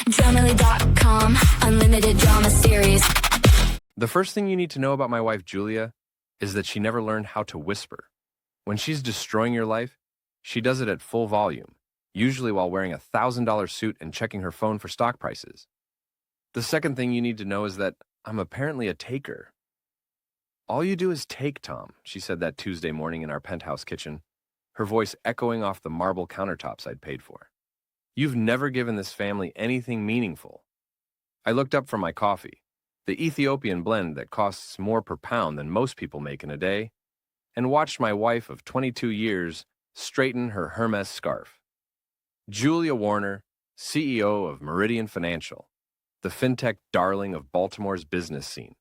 Dramily.com, unlimited drama series. The first thing you need to know about my wife, Julia, is that she never learned how to whisper. When she's destroying your life, she does it at full volume, usually while wearing a $1,000 suit and checking her phone for stock prices. The second thing you need to know is that I'm apparently a taker. All you do is take, Tom, she said that Tuesday morning in our penthouse kitchen, her voice echoing off the marble countertops I'd paid for. You've never given this family anything meaningful. I looked up from my coffee, the Ethiopian blend that costs more per pound than most people make in a day, and watched my wife of 22 years straighten her Hermes scarf. Julia Warner, CEO of Meridian Financial, the fintech darling of Baltimore's business scene.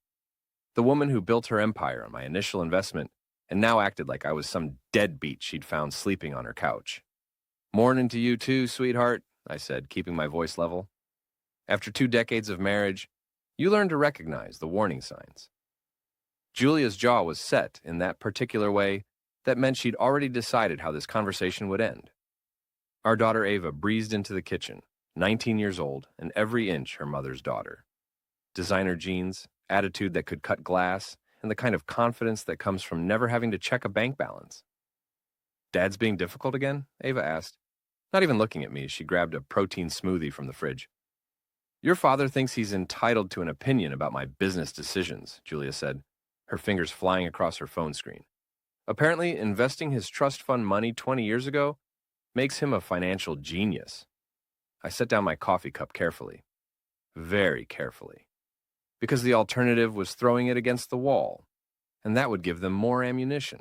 The woman who built her empire on my initial investment and now acted like I was some deadbeat she'd found sleeping on her couch. Morning to you too, sweetheart, I said, keeping my voice level. After 2 decades of marriage, you learn to recognize the warning signs. Julia's jaw was set in that particular way that meant she'd already decided how this conversation would end. Our daughter Ava breezed into the kitchen, 19 years old and every inch her mother's daughter. Designer jeans, attitude that could cut glass, and the kind of confidence that comes from never having to check a bank balance. Dad's being difficult again? Ava asked, not even looking at me as she grabbed a protein smoothie from the fridge. Your father thinks he's entitled to an opinion about my business decisions, Julia said, her fingers flying across her phone screen. Apparently, investing his trust fund money 20 years ago makes him a financial genius. I set down my coffee cup carefully, very carefully, because the alternative was throwing it against the wall, and that would give them more ammunition.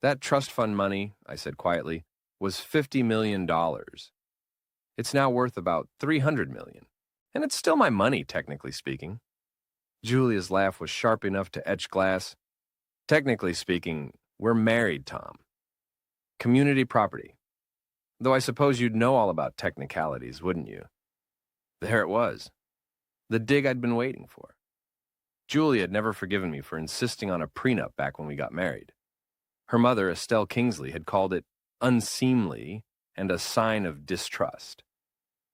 That trust fund money, I said quietly, was $50 million. It's now worth about $300 million, and it's still my money, technically speaking. Julia's laugh was sharp enough to etch glass. Technically speaking, we're married, Tom. Community property. Though I suppose you'd know all about technicalities, wouldn't you? There it was. The dig I'd been waiting for. Julia had never forgiven me for insisting on a prenup back when we got married. Her mother, Estelle Kingsley, had called it unseemly and a sign of distrust.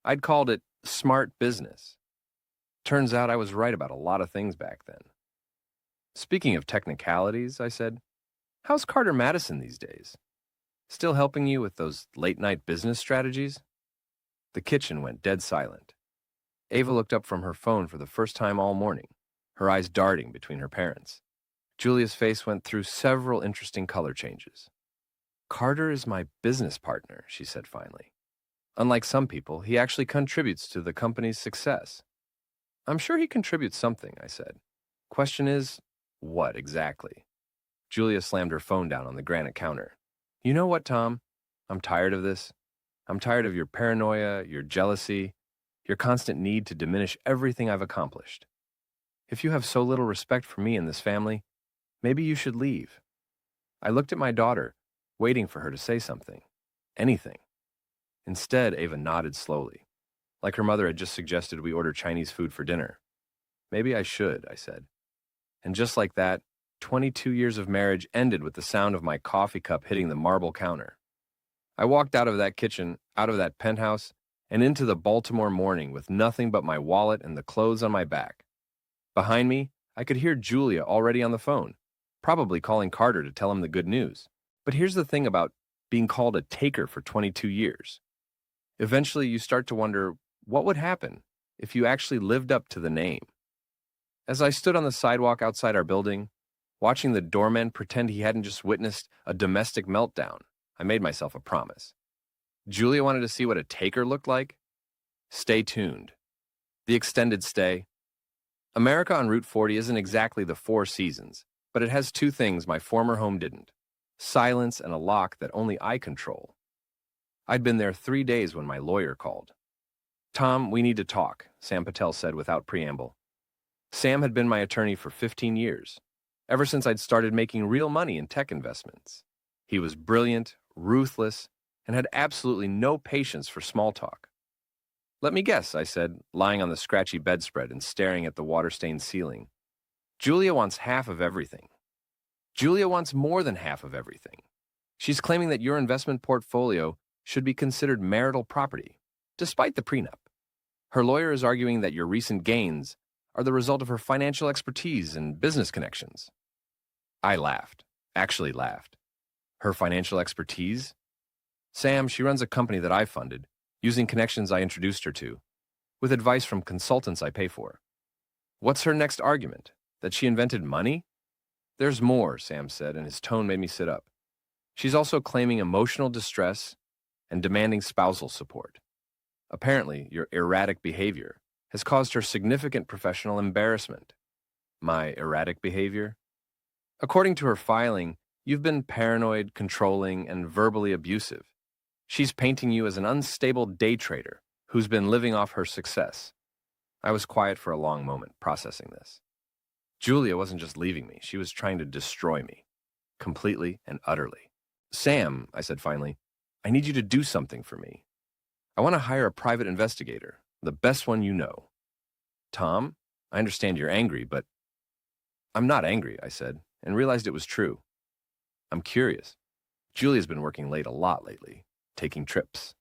I'd called it smart business. Turns out I was right about a lot of things back then. Speaking of technicalities, I said, how's Carter Madison these days? Still helping you with those late-night business strategies? The kitchen went dead silent. Ava looked up from her phone for the first time all morning, her eyes darting between her parents. Julia's face went through several interesting color changes. Carter is my business partner, she said finally. Unlike some people, he actually contributes to the company's success. I'm sure he contributes something, I said. Question is, what exactly? Julia slammed her phone down on the granite counter. You know what, Tom? I'm tired of this. I'm tired of your paranoia, your jealousy, your constant need to diminish everything I've accomplished. If you have so little respect for me and this family, maybe you should leave. I looked at my daughter, waiting for her to say something. Anything. Instead, Ava nodded slowly, like her mother had just suggested we order Chinese food for dinner. Maybe I should, I said. And just like that, 22 years of marriage ended with the sound of my coffee cup hitting the marble counter. I walked out of that kitchen, out of that penthouse, and into the Baltimore morning with nothing but my wallet and the clothes on my back. Behind me, I could hear Julia already on the phone, probably calling Carter to tell him the good news. But here's the thing about being called a taker for 22 years. Eventually, you start to wonder what would happen if you actually lived up to the name. As I stood on the sidewalk outside our building, watching the doorman pretend he hadn't just witnessed a domestic meltdown, I made myself a promise. Julia wanted to see what a taker looked like. Stay tuned. The extended stay. America on Route 40 isn't exactly the Four Seasons, but it has two things my former home didn't: silence and a lock that only I control. I'd been there 3 days when my lawyer called. Tom, we need to talk, Sam Patel said without preamble. Sam had been my attorney for 15 years, ever since I'd started making real money in tech investments. He was brilliant, ruthless, and had absolutely no patience for small talk. Let me guess, I said, lying on the scratchy bedspread and staring at the water-stained ceiling. Julia wants half of everything. Julia wants more than half of everything. She's claiming that your investment portfolio should be considered marital property, despite the prenup. Her lawyer is arguing that your recent gains are the result of her financial expertise and business connections. I laughed, actually laughed. Her financial expertise? Sam, she runs a company that I funded, using connections I introduced her to, with advice from consultants I pay for. What's her next argument? That she invented money? There's more, Sam said, and his tone made me sit up. She's also claiming emotional distress and demanding spousal support. Apparently, your erratic behavior has caused her significant professional embarrassment. My erratic behavior? According to her filing, you've been paranoid, controlling, and verbally abusive. She's painting you as an unstable day trader who's been living off her success. I was quiet for a long moment, processing this. Julia wasn't just leaving me, she was trying to destroy me, completely and utterly. Sam, I said finally, I need you to do something for me. I want to hire a private investigator, the best one you know. Tom, I understand you're angry, but I'm not angry, I said, and realized it was true. I'm curious. Julia's been working late a lot lately, taking trips,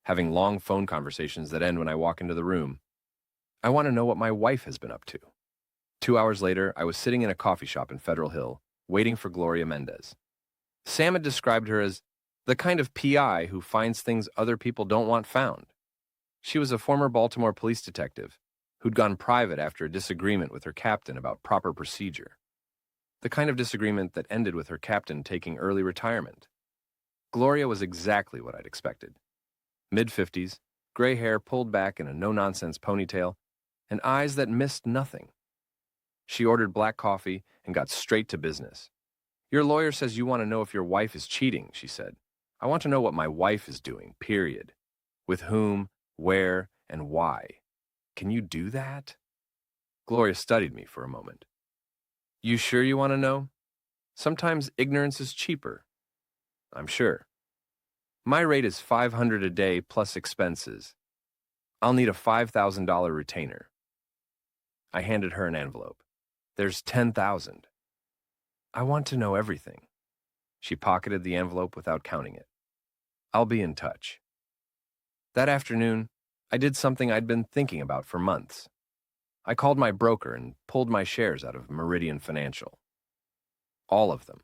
having long phone conversations that end when I walk into the room. I want to know what my wife has been up to. 2 hours later, I was sitting in a coffee shop in Federal Hill, waiting for Gloria Mendez. Sam had described her as the kind of PI who finds things other people don't want found. She was a former Baltimore police detective who'd gone private after a disagreement with her captain about proper procedure. The kind of disagreement that ended with her captain taking early retirement. Gloria was exactly what I'd expected. Mid-50s, gray hair pulled back in a no-nonsense ponytail, and eyes that missed nothing. She ordered black coffee and got straight to business. Your lawyer says you want to know if your wife is cheating, she said. I want to know what my wife is doing, period. With whom, where, and why. Can you do that? Gloria studied me for a moment. You sure you want to know? Sometimes ignorance is cheaper. I'm sure. My rate is $500 a day plus expenses. I'll need a $5,000 retainer. I handed her an envelope. There's $10,000. I want to know everything. She pocketed the envelope without counting it. I'll be in touch. That afternoon, I did something I'd been thinking about for months. I called my broker and pulled my shares out of Meridian Financial. All of them.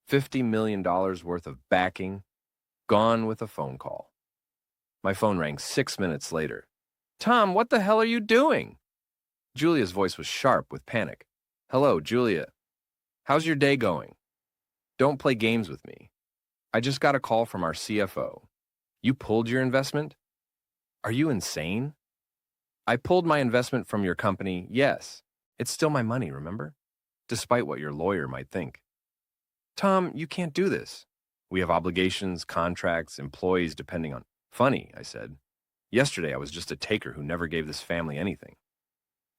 $50 million worth of backing, gone with a phone call. My phone rang 6 minutes later. Tom, what the hell are you doing? Julia's voice was sharp with panic. Hello, Julia. How's your day going? Don't play games with me. I just got a call from our CFO. You pulled your investment? Are you insane? I pulled my investment from your company, yes. It's still my money, remember? Despite what your lawyer might think. Tom, you can't do this. We have obligations, contracts, employees depending on... Funny, I said. Yesterday I was just a taker who never gave this family anything.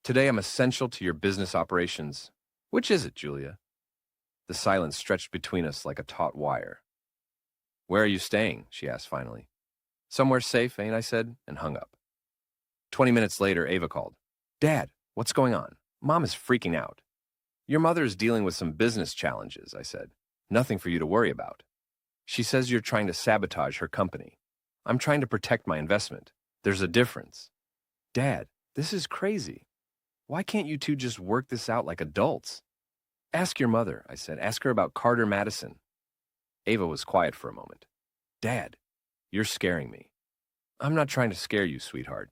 Today I'm essential to your business operations. Which is it, Julia? The silence stretched between us like a taut wire. Where are you staying? She asked finally. Somewhere safe, ain't I said, and hung up. 20 minutes later, Ava called. Dad, what's going on? Mom is freaking out. Your mother is dealing with some business challenges, I said. Nothing for you to worry about. She says you're trying to sabotage her company. I'm trying to protect my investment. There's a difference. Dad, this is crazy. Why can't you two just work this out like adults? Ask your mother, I said. Ask her about Carter Madison. Ava was quiet for a moment. Dad, you're scaring me. I'm not trying to scare you, sweetheart.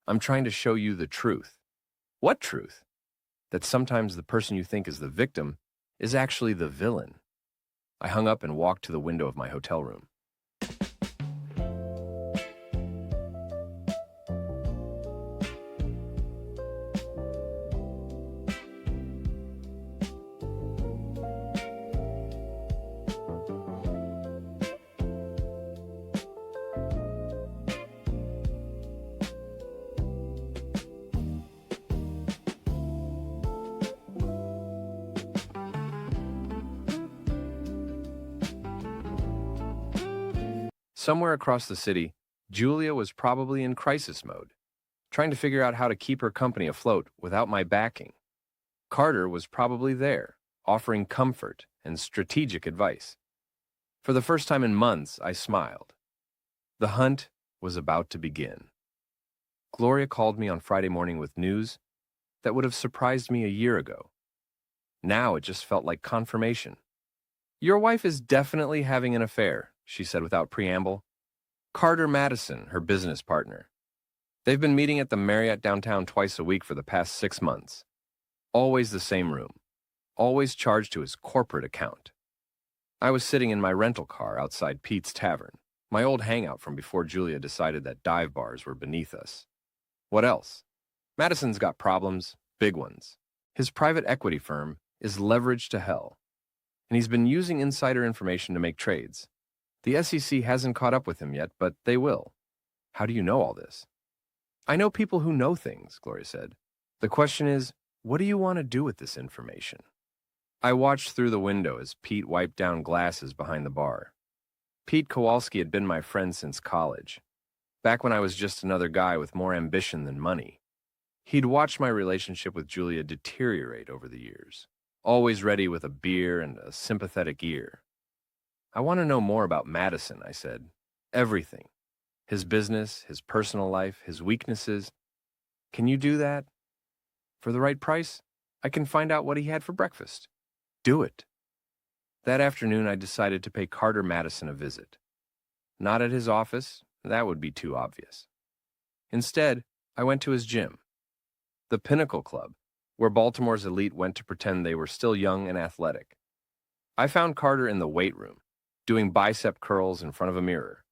I'm trying to show you the truth. What truth? That sometimes the person you think is the victim is actually the villain. I hung up and walked to the window of my hotel room. Somewhere across the city, Julia was probably in crisis mode, trying to figure out how to keep her company afloat without my backing. Carter was probably there, offering comfort and strategic advice. For the first time in months, I smiled. The hunt was about to begin. Gloria called me on Friday morning with news that would have surprised me a year ago. Now it just felt like confirmation. Your wife is definitely having an affair, she said without preamble. Carter Madison, her business partner. They've been meeting at the Marriott downtown twice a week for the past 6 months. Always the same room. Always charged to his corporate account. I was sitting in my rental car outside Pete's Tavern, my old hangout from before Julia decided that dive bars were beneath us. What else? Madison's got problems, big ones. His private equity firm is leveraged to hell, and he's been using insider information to make trades. The SEC hasn't caught up with him yet, but they will. How do you know all this? I know people who know things, Gloria said. The question is, what do you want to do with this information? I watched through the window as Pete wiped down glasses behind the bar. Pete Kowalski had been my friend since college, back when I was just another guy with more ambition than money. He'd watched my relationship with Julia deteriorate over the years, always ready with a beer and a sympathetic ear. I want to know more about Madison, I said. Everything. His business, his personal life, his weaknesses. Can you do that? For the right price, I can find out what he had for breakfast. Do it. That afternoon, I decided to pay Carter Madison a visit. Not at his office, that would be too obvious. Instead, I went to his gym, the Pinnacle Club, where Baltimore's elite went to pretend they were still young and athletic. I found Carter in the weight room, doing bicep curls in front of a mirror.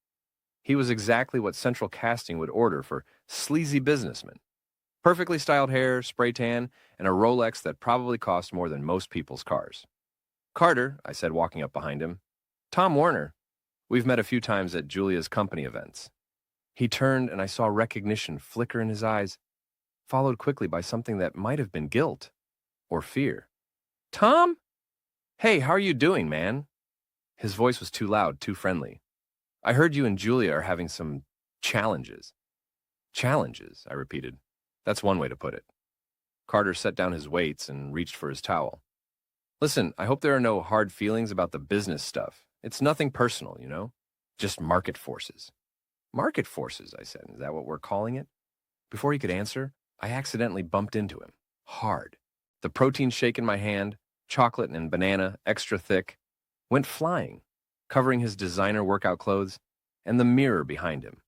He was exactly what central casting would order for sleazy businessmen. Perfectly styled hair, spray tan, and a Rolex that probably cost more than most people's cars. Carter, I said walking up behind him. Tom Warner. We've met a few times at Julia's company events. He turned and I saw recognition flicker in his eyes, followed quickly by something that might have been guilt or fear. Tom? Hey, how are you doing, man? His voice was too loud, too friendly. I heard you and Julia are having some challenges. Challenges, I repeated. That's one way to put it. Carter set down his weights and reached for his towel. Listen, I hope there are no hard feelings about the business stuff. It's nothing personal, you know? Just market forces. Market forces, I said. Is that what we're calling it? Before he could answer, I accidentally bumped into him. Hard. The protein shake in my hand, chocolate and banana, extra thick, went flying, covering his designer workout clothes and the mirror behind him.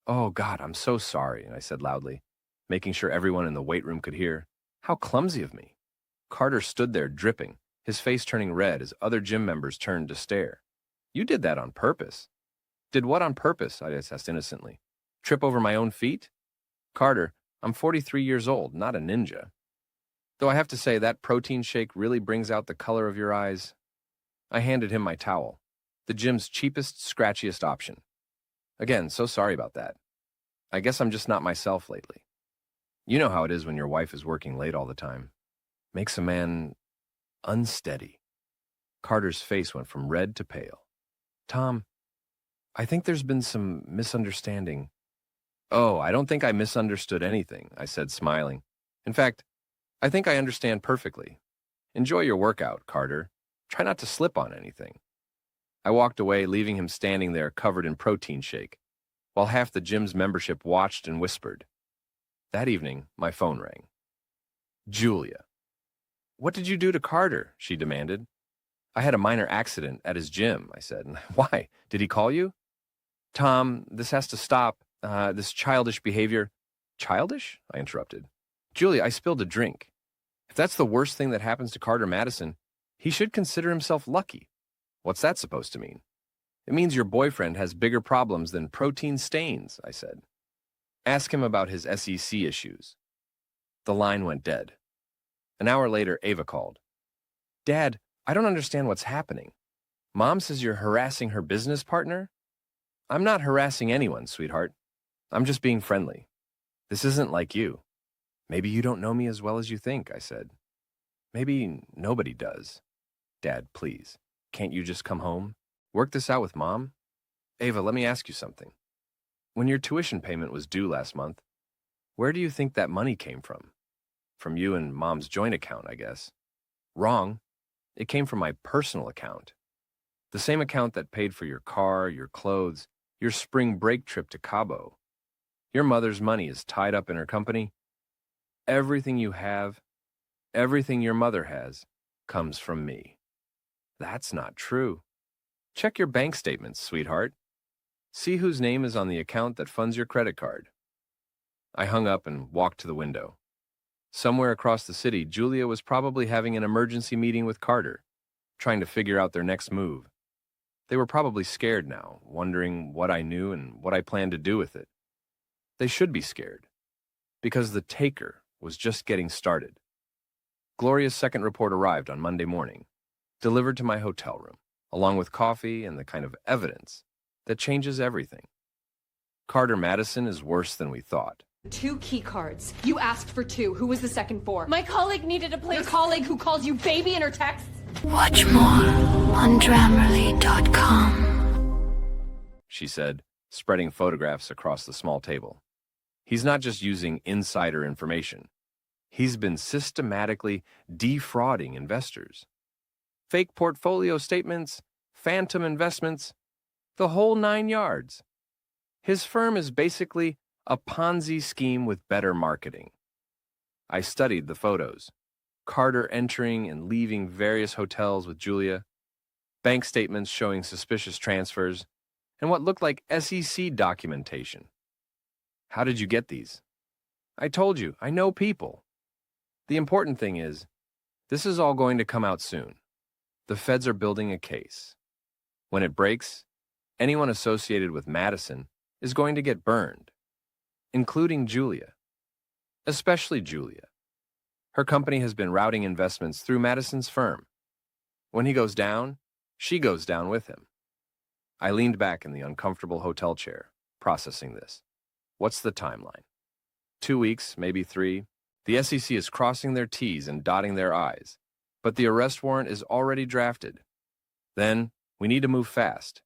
Oh, God, I'm so sorry, I said loudly, making sure everyone in the weight room could hear. How clumsy of me. Carter stood there dripping, his face turning red as other gym members turned to stare. You did that on purpose. Did what on purpose? I asked innocently. Trip over my own feet? Carter, I'm 43 years old, not a ninja. Though I have to say that protein shake really brings out the color of your eyes. I handed him my towel, the gym's cheapest, scratchiest option. Again, so sorry about that. I guess I'm just not myself lately. You know how it is when your wife is working late all the time. Makes a man unsteady. Carter's face went from red to pale. Tom, I think there's been some misunderstanding. Oh, I don't think I misunderstood anything, I said, smiling. In fact, I think I understand perfectly. Enjoy your workout, Carter. Try not to slip on anything. I walked away, leaving him standing there covered in protein shake, while half the gym's membership watched and whispered. That evening, my phone rang. Julia. What did you do to Carter? She demanded. I had a minor accident at his gym, I said. Why? Did he call you? Tom, this has to stop. This childish behavior. Childish? I interrupted. Julia, I spilled a drink. If that's the worst thing that happens to Carter Madison, he should consider himself lucky. What's that supposed to mean? It means your boyfriend has bigger problems than protein stains, I said. Ask him about his SEC issues. The line went dead. An hour later, Ava called. Dad, I don't understand what's happening. Mom says you're harassing her business partner? I'm not harassing anyone, sweetheart. I'm just being friendly. This isn't like you. Maybe you don't know me as well as you think, I said. Maybe nobody does. Dad, please, can't you just come home? Work this out with Mom? Ava, let me ask you something. When your tuition payment was due last month, where do you think that money came from? From you and Mom's joint account, I guess. Wrong. It came from my personal account. The same account that paid for your car, your clothes, your spring break trip to Cabo. Your mother's money is tied up in her company. Everything you have, everything your mother has, comes from me. That's not true. Check your bank statements, sweetheart. See whose name is on the account that funds your credit card. I hung up and walked to the window. Somewhere across the city, Julia was probably having an emergency meeting with Carter, trying to figure out their next move. They were probably scared now, wondering what I knew and what I planned to do with it. They should be scared, because the taker was just getting started. Gloria's second report arrived on Monday morning, delivered to my hotel room, along with coffee and the kind of evidence that changes everything. Carter Madison is worse than we thought. 2 key cards. You asked for 2. Who was the second for? My colleague needed a place. Your colleague who calls you baby in her texts? Watch more on Grammarly.com. She said, spreading photographs across the small table. He's not just using insider information. He's been systematically defrauding investors. Fake portfolio statements, phantom investments, the whole 9 yards. His firm is basically a Ponzi scheme with better marketing. I studied the photos. Carter entering and leaving various hotels with Julia, bank statements showing suspicious transfers, and what looked like SEC documentation. How did you get these? I told you, I know people. The important thing is, this is all going to come out soon. The feds are building a case. When it breaks, anyone associated with Madison is going to get burned, including Julia, especially Julia. Her company has been routing investments through Madison's firm. When he goes down, she goes down with him. I leaned back in the uncomfortable hotel chair, processing this. What's the timeline? 2 weeks, maybe 3. The SEC is crossing their T's and dotting their I's, but the arrest warrant is already drafted. Then, we need to move fast.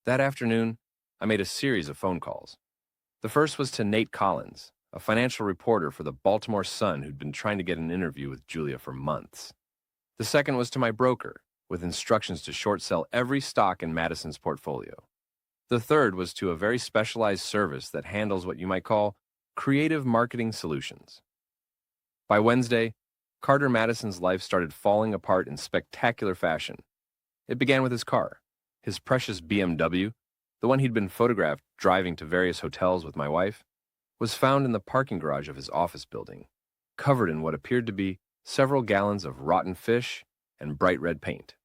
That afternoon, I made a series of phone calls. The first was to Nate Collins, a financial reporter for the Baltimore Sun who'd been trying to get an interview with Julia for months. The second was to my broker, with instructions to short sell every stock in Madison's portfolio. The third was to a very specialized service that handles what you might call creative marketing solutions. By Wednesday, Carter Madison's life started falling apart in spectacular fashion. It began with his car, his precious BMW, the one he'd been photographed driving to various hotels with my wife, was found in the parking garage of his office building, covered in what appeared to be several gallons of rotten fish and bright red paint.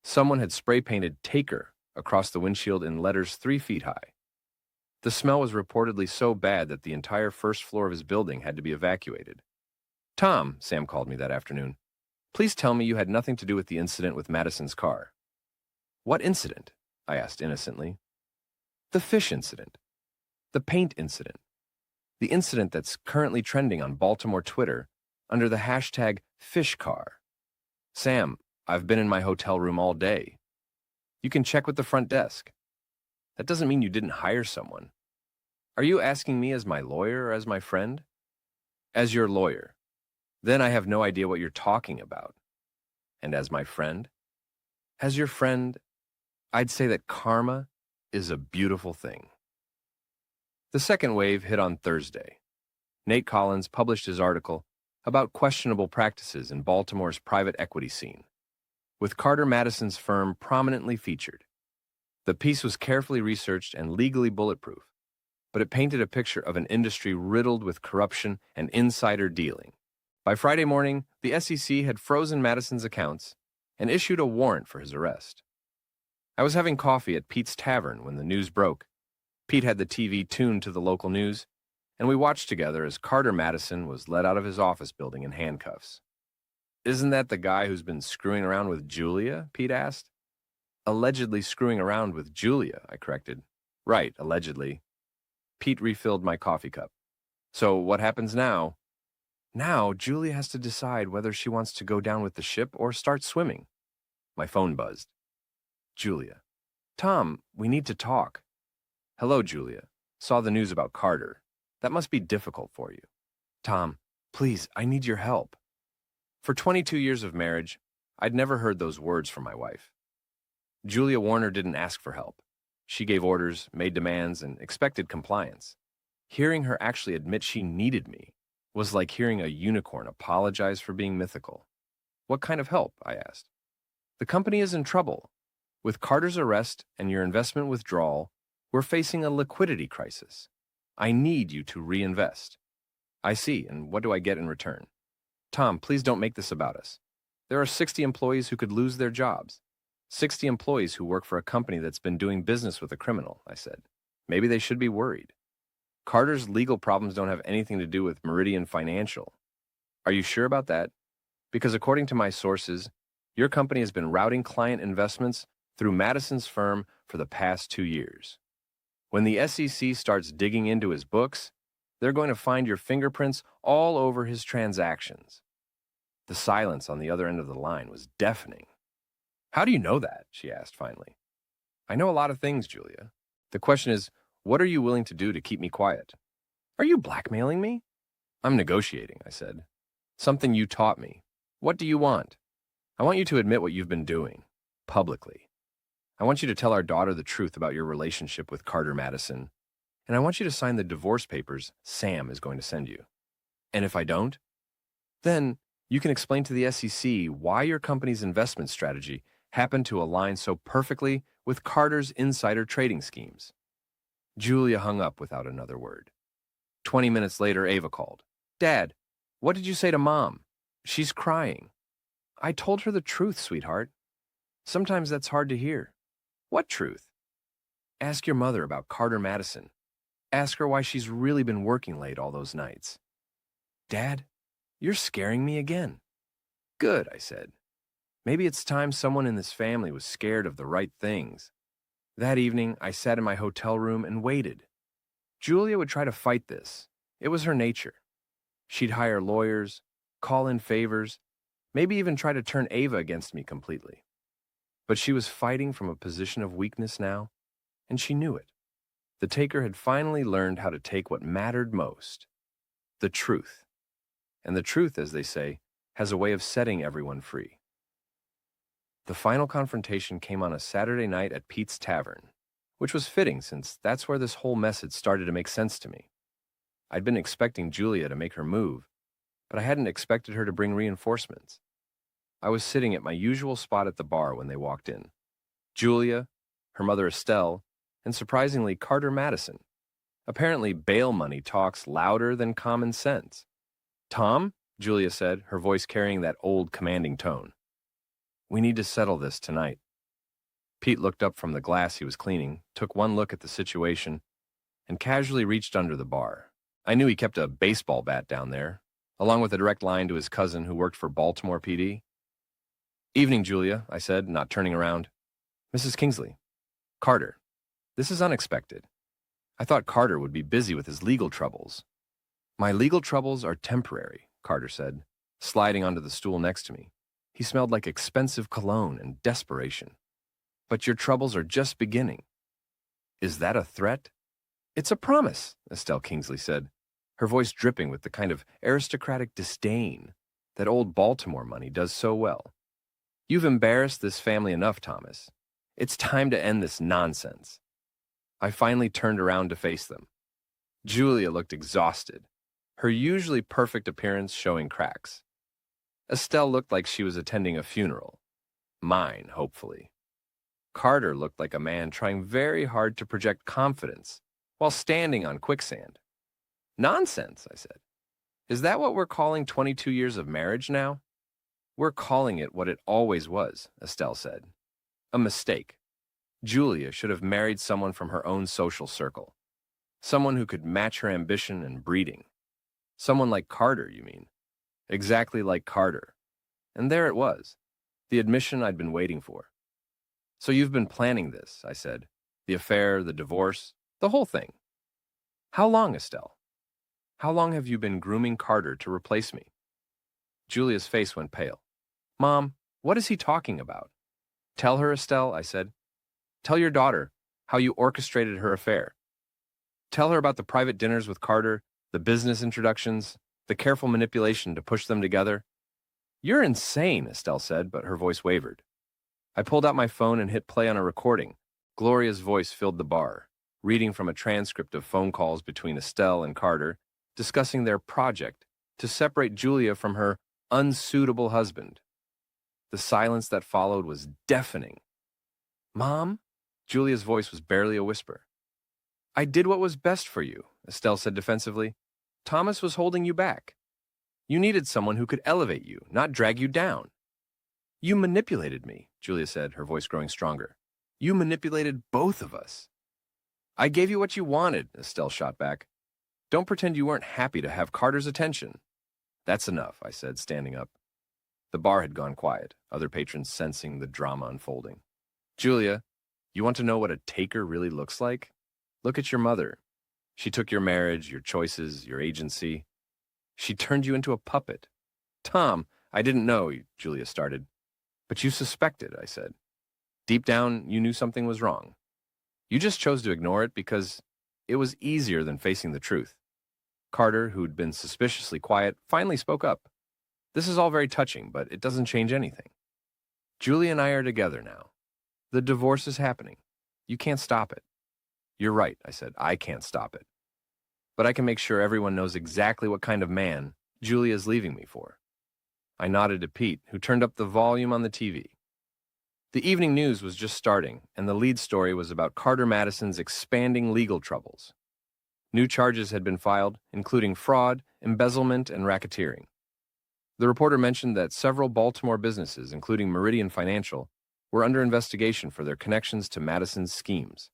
Someone had spray-painted "Taker" across the windshield in letters 3 feet high. The smell was reportedly so bad that the entire first floor of his building had to be evacuated. "Tom," Sam called me that afternoon, "please tell me you had nothing to do with the incident with Madison's car." "What incident?" I asked innocently. "The fish incident. The paint incident. The incident that's currently trending on Baltimore Twitter under the hashtag #FishCar. Sam, I've been in my hotel room all day. You can check with the front desk. That doesn't mean you didn't hire someone. Are you asking me as my lawyer or as my friend?" "As your lawyer. Then I have no idea what you're talking about." "And as my friend?" "As your friend, I'd say that karma is a beautiful thing." The second wave hit on Thursday. Nate Collins published his article about questionable practices in Baltimore's private equity scene, with Carter Madison's firm prominently featured. The piece was carefully researched and legally bulletproof, but it painted a picture of an industry riddled with corruption and insider dealing. By Friday morning, the SEC had frozen Madison's accounts and issued a warrant for his arrest. I was having coffee at Pete's Tavern when the news broke. Pete had the TV tuned to the local news, and we watched together as Carter Madison was led out of his office building in handcuffs. "Isn't that the guy who's been screwing around with Julia?" Pete asked. "Allegedly screwing around with Julia," I corrected. "Right, allegedly." Pete refilled my coffee cup. "So what happens now?" "Now, Julia has to decide whether she wants to go down with the ship or start swimming." My phone buzzed. Julia. "Tom, we need to talk." "Hello, Julia. Saw the news about Carter. That must be difficult for you." "Tom, please, I need your help." For 22 years of marriage, I'd never heard those words from my wife. Julia Warner didn't ask for help. She gave orders, made demands, and expected compliance. Hearing her actually admit she needed me was like hearing a unicorn apologize for being mythical. What kind of help? I asked. The company is in trouble. With Carter's arrest and your investment withdrawal, we're facing a liquidity crisis. I need you to reinvest. I see, and what do I get in return? Tom, please don't make this about us. There are 60 employees who could lose their jobs. 60 employees who work for a company that's been doing business with a criminal, I said. Maybe they should be worried. Carter's legal problems don't have anything to do with Meridian Financial. Are you sure about that? Because according to my sources, your company has been routing client investments through Madison's firm for the past 2 years. When the SEC starts digging into his books, they're going to find your fingerprints all over his transactions. The silence on the other end of the line was deafening. How do you know that? She asked finally. I know a lot of things, Julia. The question is, what are you willing to do to keep me quiet? Are you blackmailing me? I'm negotiating, I said. Something you taught me. What do you want? I want you to admit what you've been doing, publicly. I want you to tell our daughter the truth about your relationship with Carter Madison, and I want you to sign the divorce papers Sam is going to send you. And if I don't, then you can explain to the SEC why your company's investment strategy happened to align so perfectly with Carter's insider trading schemes. Julia hung up without another word. 20 minutes later, Ava called. Dad, what did you say to Mom? She's crying. I told her the truth, sweetheart. Sometimes that's hard to hear. What truth? Ask your mother about Carter Madison. Ask her why she's really been working late all those nights. Dad, you're scaring me again. Good, I said. Maybe it's time someone in this family was scared of the right things. That evening, I sat in my hotel room and waited. Julia would try to fight this. It was her nature. She'd hire lawyers, call in favors, maybe even try to turn Ava against me completely. But she was fighting from a position of weakness now, and she knew it. The taker had finally learned how to take what mattered most, the truth. And the truth, as they say, has a way of setting everyone free. The final confrontation came on a Saturday night at Pete's Tavern, which was fitting since that's where this whole mess had started to make sense to me. I'd been expecting Julia to make her move, but I hadn't expected her to bring reinforcements. I was sitting at my usual spot at the bar when they walked in. Julia, her mother Estelle, and surprisingly Carter Madison. Apparently bail money talks louder than common sense. Tom, Julia said, her voice carrying that old commanding tone. We need to settle this tonight. Pete looked up from the glass he was cleaning, took one look at the situation, and casually reached under the bar. I knew he kept a baseball bat down there, along with a direct line to his cousin who worked for Baltimore PD. Evening, Julia, I said, not turning around. Mrs. Kingsley. Carter. This is unexpected. I thought Carter would be busy with his legal troubles. My legal troubles are temporary, Carter said, sliding onto the stool next to me. He smelled like expensive cologne and desperation. But your troubles are just beginning. Is that a threat? It's a promise, Estelle Kingsley said, her voice dripping with the kind of aristocratic disdain that old Baltimore money does so well. You've embarrassed this family enough, Thomas. It's time to end this nonsense. I finally turned around to face them. Julia looked exhausted, her usually perfect appearance showing cracks. Estelle looked like she was attending a funeral. Mine, hopefully. Carter looked like a man trying very hard to project confidence while standing on quicksand. Nonsense, I said. Is that what we're calling 22 years of marriage now? We're calling it what it always was, Estelle said. A mistake. Julia should have married someone from her own social circle. Someone who could match her ambition and breeding. Someone like Carter, you mean? Exactly like Carter. And there it was, the admission I'd been waiting for. So you've been planning this, I said. The affair, the divorce, the whole thing. How long, Estelle? How long have you been grooming Carter to replace me? Julia's face went pale. Mom, what is he talking about? Tell her, Estelle, I said. Tell your daughter how you orchestrated her affair. Tell her about the private dinners with Carter, the business introductions, the careful manipulation to push them together. You're insane, Estelle said, but her voice wavered. I pulled out my phone and hit play on a recording. Gloria's voice filled the bar. reading from a transcript of phone calls between Estelle and Carter, discussing their project to separate Julia from her unsuitable husband. The silence that followed was deafening. "Mom?" Julia's voice was barely a whisper. "I did what was best for you," Estelle said defensively. "Thomas was holding you back. You needed someone who could elevate you, not drag you down." "You manipulated me," Julia said, her voice growing stronger. "You manipulated both of us." "I gave you what you wanted," Estelle shot back. "Don't pretend you weren't happy to have Carter's attention." "That's enough," I said, standing up. The bar had gone quiet, other patrons sensing the drama unfolding. "Julia, you want to know what a taker really looks like? Look at your mother. She took your marriage, your choices, your agency. She turned you into a puppet." "Tom, I didn't know," Julia started. "But you suspected," I said. "Deep down, you knew something was wrong. You just chose to ignore it because it was easier than facing the truth." Carter, who'd been suspiciously quiet, finally spoke up. "This is all very touching, but it doesn't change anything. Julia and I are together now. The divorce is happening. You can't stop it." "You're right," I said. "I can't stop it. But I can make sure everyone knows exactly what kind of man Julia is leaving me for." I nodded to Pete, who turned up the volume on the TV. The evening news was just starting, and the lead story was about Carter Madison's expanding legal troubles. New charges had been filed, including fraud, embezzlement, and racketeering. The reporter mentioned that several Baltimore businesses, including Meridian Financial, were under investigation for their connections to Madison's schemes.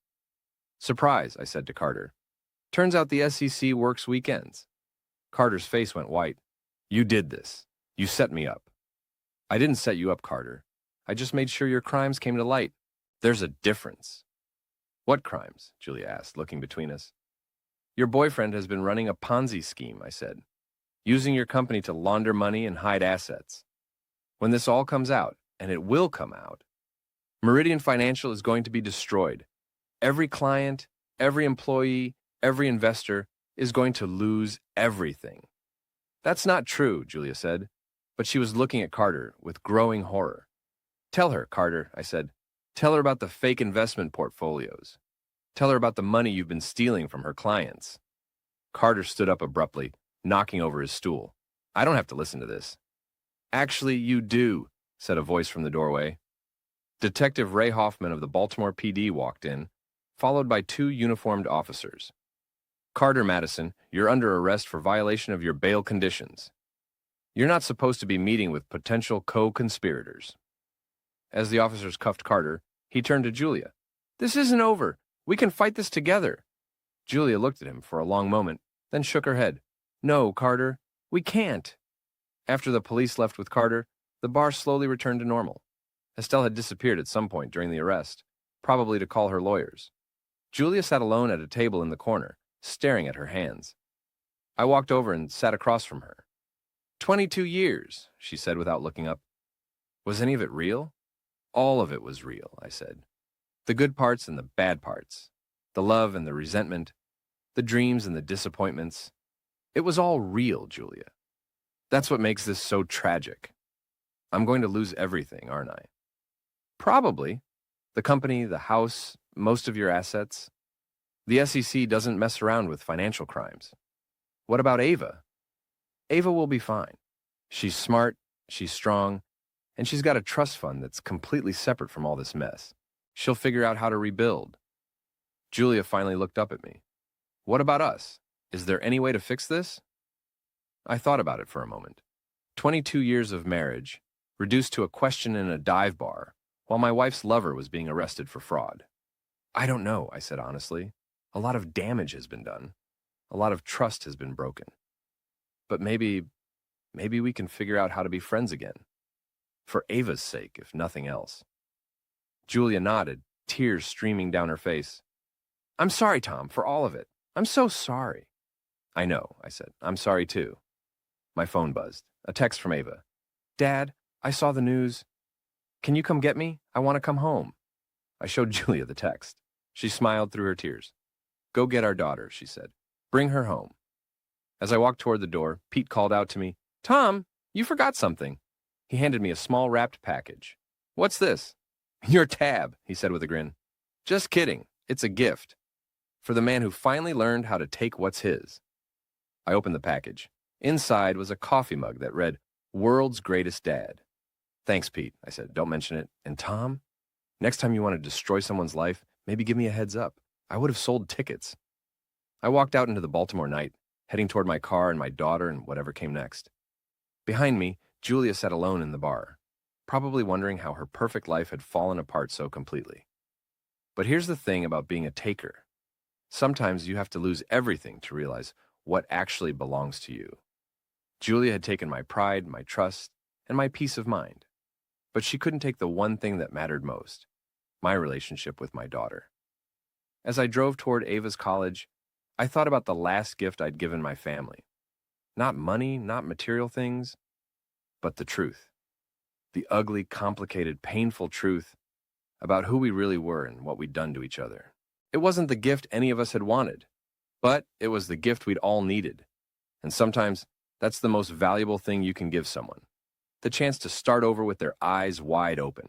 "Surprise," I said to Carter. "Turns out the SEC works weekends." Carter's face went white. "You did this. You set me up." "I didn't set you up, Carter. I just made sure your crimes came to light. There's a difference." "What crimes?" Julia asked, looking between us. "Your boyfriend has been running a Ponzi scheme," I said, "using your company to launder money and hide assets. When this all comes out, and it will come out, Meridian Financial is going to be destroyed. Every client, every employee, every investor is going to lose everything." "That's not true," Julia said, but she was looking at Carter with growing horror. "Tell her, Carter," I said. "Tell her about the fake investment portfolios. Tell her about the money you've been stealing from her clients." Carter stood up abruptly, knocking over his stool. "I don't have to listen to this." "Actually, you do," said a voice from the doorway. Detective Ray Hoffman of the Baltimore PD walked in, followed by two uniformed officers. "Carter Madison, you're under arrest for violation of your bail conditions. You're not supposed to be meeting with potential co-conspirators." As the officers cuffed Carter, he turned to Julia. "This isn't over. We can fight this together." Julia looked at him for a long moment, then shook her head. "No, Carter, we can't." After the police left with Carter, the bar slowly returned to normal. Estelle had disappeared at some point during the arrest, probably to call her lawyers. Julia sat alone at a table in the corner, staring at her hands. I walked over and sat across from her. 22 years, she said without looking up. "Was any of it real?" "All of it was real," I said. "The good parts and the bad parts. The love and the resentment. The dreams and the disappointments. It was all real, Julia. That's what makes this so tragic. I'm going to lose everything, aren't I?" "Probably. The company, the house, most of your assets. The SEC doesn't mess around with financial crimes." "What about Ava?" "Ava will be fine. She's smart, she's strong, and she's got a trust fund that's completely separate from all this mess. She'll figure out how to rebuild." Julia finally looked up at me. "What about us? Is there any way to fix this?" I thought about it for a moment. 22 years of marriage, reduced to a question in a dive bar, while my wife's lover was being arrested for fraud. "I don't know," I said honestly. "A lot of damage has been done. A lot of trust has been broken. But maybe we can figure out how to be friends again. For Ava's sake, if nothing else." Julia nodded, tears streaming down her face. "I'm sorry, Tom, for all of it. I'm so sorry." "I know," I said. "I'm sorry too." My phone buzzed. A text from Ava. "Dad, I saw the news. Can you come get me? I want to come home." I showed Julia the text. She smiled through her tears. "Go get our daughter," she said. "Bring her home." As I walked toward the door, Pete called out to me, "Tom, you forgot something." He handed me a small wrapped package. "What's this?" "Your tab," he said with a grin. "Just kidding. It's a gift." for the man who finally learned how to take what's his. I opened the package. Inside was a coffee mug that read, "World's Greatest Dad." "Thanks, Pete," I said. "Don't mention it. And Tom, next time you want to destroy someone's life, maybe give me a heads up. I would have sold tickets." I walked out into the Baltimore night, heading toward my car and my daughter and whatever came next. Behind me, Julia sat alone in the bar, probably wondering how her perfect life had fallen apart so completely. But here's the thing about being a taker. Sometimes you have to lose everything to realize what actually belongs to you. Julia had taken my pride, my trust, and my peace of mind. But she couldn't take the one thing that mattered most, my relationship with my daughter. As I drove toward Ava's college, I thought about the last gift I'd given my family. Not money, not material things, but the truth. The ugly, complicated, painful truth about who we really were and what we'd done to each other. It wasn't the gift any of us had wanted, but it was the gift we'd all needed. And sometimes that's the most valuable thing you can give someone. The chance to start over with their eyes wide open.